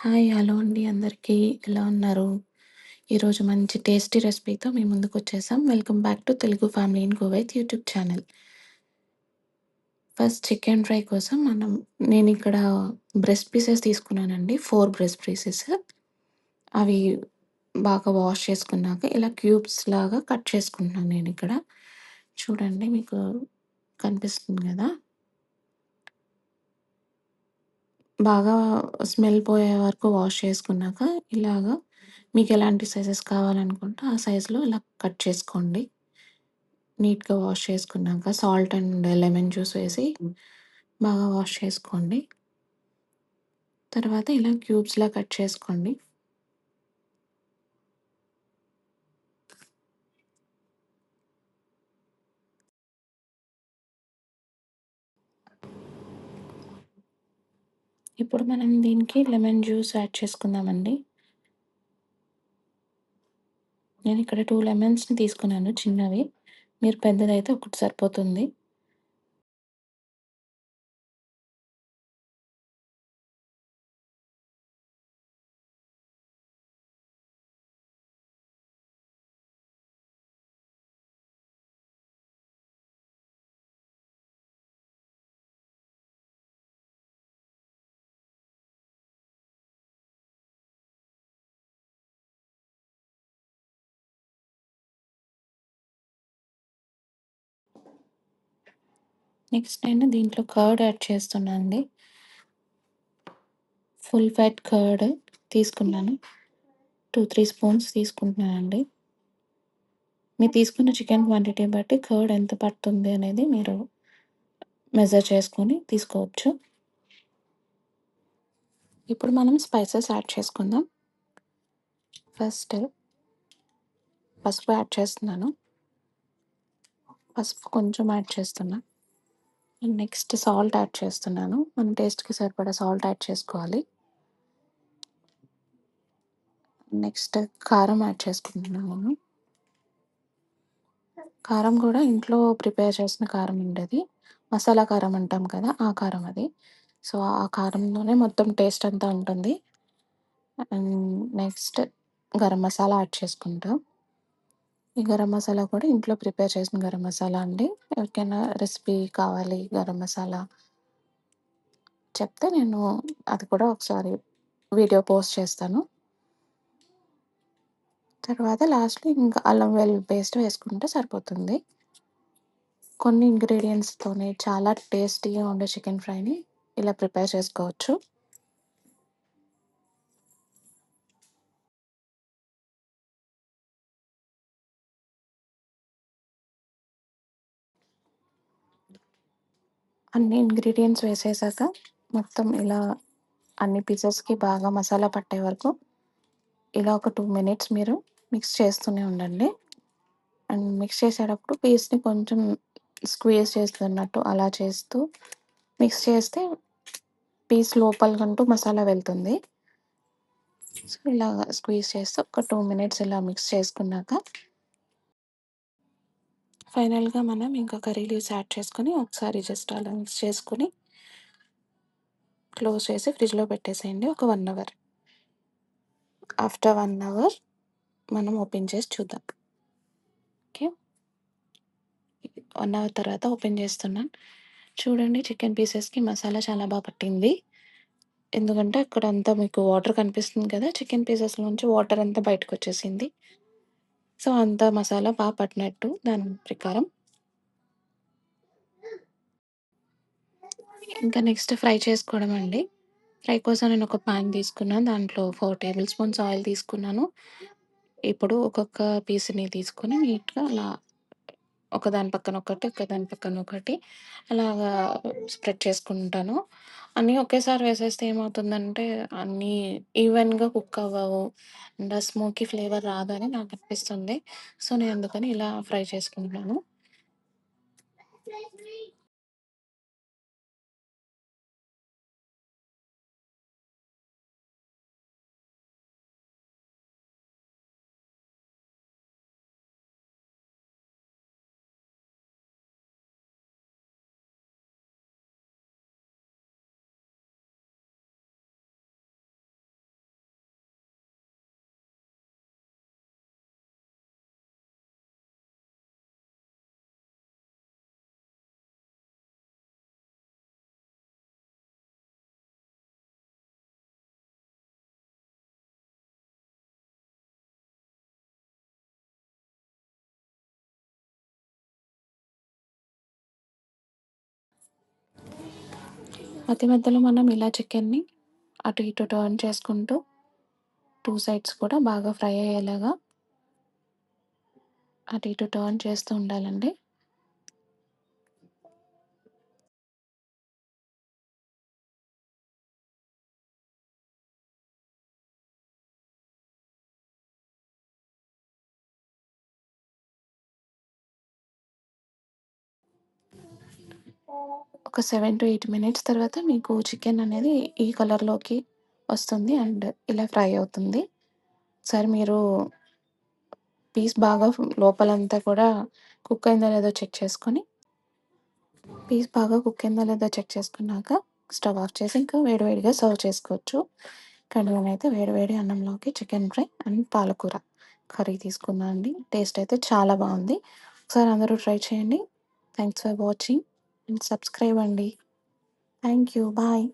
Hi! Hello అండి అందరికీ. ఎలా ఉన్నారు? ఈరోజు మంచి టేస్టీ రెసిపీతో మీ ముందుకొచ్చేసాం. Welcome back to Telugu family in Kuwait YouTube channel. First chicken fry కోసం నేనిక్కడ బ్రెస్ట్ పీసెస్ తీసుకున్నానండి. 4 బ్రెస్ట్ పీసెస్. అవి బాగా వాష్ చేసుకున్నాక ఇలా క్యూబ్స్ లాగా కట్ చేసుకుంటున్నాను నేనిక్కడ. చూడండి మీకు కనిపిస్తుంది గదా! బాగా స్మెల్ పోయే వరకు వాష్ చేసుకున్నాక ఇలాగా మీకెలాంటి సైజెస్ కావాలనుకుంటే ఆ సైజులో ఇలా కట్ చేసుకోండి. నీట్‌గా వాష్ చేసుకున్నాక సాల్ట్ అండ్ లెమన్ జ్యూస్ వేసి బాగా వాష్ చేసుకోండి. తర్వాత ఇలా క్యూబ్స్‌లా కట్ చేసుకోండి. ఇప్పుడు మనం దీనికి లెమన్ జ్యూస్ యాడ్ చేసుకుందామండి. నేనిక్కడ 2 లెమన్స్‌ని తీసుకున్నాను చిన్నవి. మీరు పెద్దదైతే ఒకటి సరిపోతుంది. నెక్స్ట్ నేను దీంట్లో కర్డ్ యాడ్ చేస్తున్నా అండి. ఫుల్ ఫ్యాట్ కర్డ్ తీసుకున్నాను. 2, 3 స్పూన్స్ తీసుకుంటున్నానండి. మీరు తీసుకున్న చికెన్ క్వాంటిటీ బట్టి కర్డ్ ఎంత పడుతుంది అనేది మీరు మెజర్ చేసుకొని తీసుకోవచ్చు. ఇప్పుడు మనం స్పైసెస్ యాడ్ చేసుకుందాం. ఫస్ట్ పసుపు యాడ్ చేస్తున్నాను. పసుపు కొంచెం యాడ్ చేస్తున్నా. నెక్స్ట్ సాల్ట్ యాడ్ చేస్తున్నాను. మన టేస్ట్‌కి సరిపడా సాల్ట్ యాడ్ చేసుకోవాలి. నెక్స్ట్ కారం యాడ్ చేసుకుంటున్నాను నేను. కారం కూడా ఇంట్లో ప్రిపేర్ చేసిన కారం అండి అది. మసాలా కారం అంటాం కదా! ఆ కారం అది. సో, ఆ కారంలోనే మొత్తం టేస్ట్ అంతా ఉంటుంది. And next garam masala add చేసుకుంటా. ఈ గరం మసాలా కూడా ఇంట్లో ప్రిపేర్ చేసిన గరం మసాలా అండి. ఎవరికైనా రెసిపీ కావాలి గరం మసాలా చెప్తే నేను అది కూడా ఒకసారి వీడియో పోస్ట్ చేస్తాను. తర్వాత లాస్ట్‌లో ఇంకా అల్లం వెల్లుల్లి పేస్ట్ వేసుకుంటే సరిపోతుంది. కొన్ని ఇంగ్రీడియెంట్స్‌తోనే చాలా టేస్టీగా ఉండే చికెన్ ఫ్రైని ఇలా ప్రిపేర్ చేసుకోవచ్చు. అన్ని ఇంగ్రీడియెంట్స్ వేసేసాక మొత్తం ఇలా అన్ని పీసెస్‌కి బాగా మసాలా పట్టే వరకు ఇలా ఒక 2 మినిట్స్ మీరు మిక్స్ చేస్తూనే ఉండండి. అండ్ మిక్స్ చేసేటప్పుడు పీస్‌ని కొంచెం స్క్వీజ్ చేస్తున్నట్టు అలా చేస్తూ మిక్స్ చేస్తే పీస్ లోపలికంటూ మసాలా వెళ్తుంది. సో, ఇలాగ స్క్వీజ్ చేస్తూ ఒక 2 మినిట్స్ ఇలా మిక్స్ చేసుకున్నాక ఫైనల్‌గా మనం ఇంకా కర్రీ లీవ్స్ యాడ్ చేసుకొని ఒకసారి జస్ట్ అలా మిక్స్ చేసుకొని క్లోజ్ చేసి ఫ్రిడ్జ్‌లో పెట్టేసేయండి ఒక 1 అవర్. ఆఫ్టర్ 1 అవర్ మనం ఓపెన్ చేసి చూద్దాం. ఓకే. 1 అవర్ తర్వాత ఓపెన్ చేస్తున్నాను. చూడండి చికెన్ పీసెస్‌కి మసాలా చాలా పట్టింది. ఎందుకంటే అక్కడంతా మీకు వాటర్ కనిపిస్తుంది కదా! చికెన్ పీసెస్‌లోంచి వాటర్ అంతా బయటకొచ్చేసింది. సో, అంతా మసాలా పట్టినట్టు దాని ప్రకారం. ఇంకా నెక్స్ట్ ఫ్రై చేసుకోవడం అండి. ఫ్రై కోసం నేను ఒక పాన్ తీసుకున్నాను. దాంట్లో 4 టేబుల్ స్పూన్స్ ఆయిల్ తీసుకున్నాను. ఇప్పుడు ఒక్కొక్క పీస్‌ని తీసుకొని నీట్‌గా అలా ఒకదాని పక్కన ఒకటి, ఒకదాని పక్కన ఒకటి అలాగా స్ప్రెడ్ చేసుకుంటాను. అన్నీ ఒకేసారి వేసేస్తే ఏమవుతుందంటే అన్నీ ఈవెన్‌గా కుక్ అవ్వవు. అండ్ ఆ స్మోకీ ఫ్లేవర్ రాదని నాకనిపిస్తుంది. సో, నేను అందుకని ఇలా ఫ్రై చేసుకుంటున్నాను. మధ్య మధ్యలో మనం ఇలా చికెన్‌ని అటు ఇటు టర్న్ చేసుకుంటూ 2 సైడ్స్ కూడా బాగా ఫ్రై అయ్యేలాగా అటు ఇటు టర్న్ చేస్తూ ఉండాలండి. ఒక 7-8 మినిట్స్ తర్వాత మీకు చికెన్ అనేది ఈ కలర్‌లోకి వస్తుంది. అండ్ ఇలా ఫ్రై అవుతుంది. ఒకసారి మీరు పీస్ బాగా లోపలంతా కూడా కుక్ అయిందో లేదో చెక్ చేసుకొని, పీస్ బాగా కుక్ అయిందో లేదో చెక్ చేసుకున్నాక స్టవ్ ఆఫ్ చేసి ఇంకా వేడి వేడిగా సర్వ్ చేసుకోవచ్చు. ఇక్కడ నేనైతే వేడి వేడి అన్నంలోకి చికెన్ ఫ్రై అండ్ పాలకూర కర్రీ తీసుకున్నా అండి. టేస్ట్ అయితే చాలా బావుంది. ఒకసారి అందరూ ట్రై చేయండి. Thanks for watching and subscribe అండి. Thank you. బాయ్.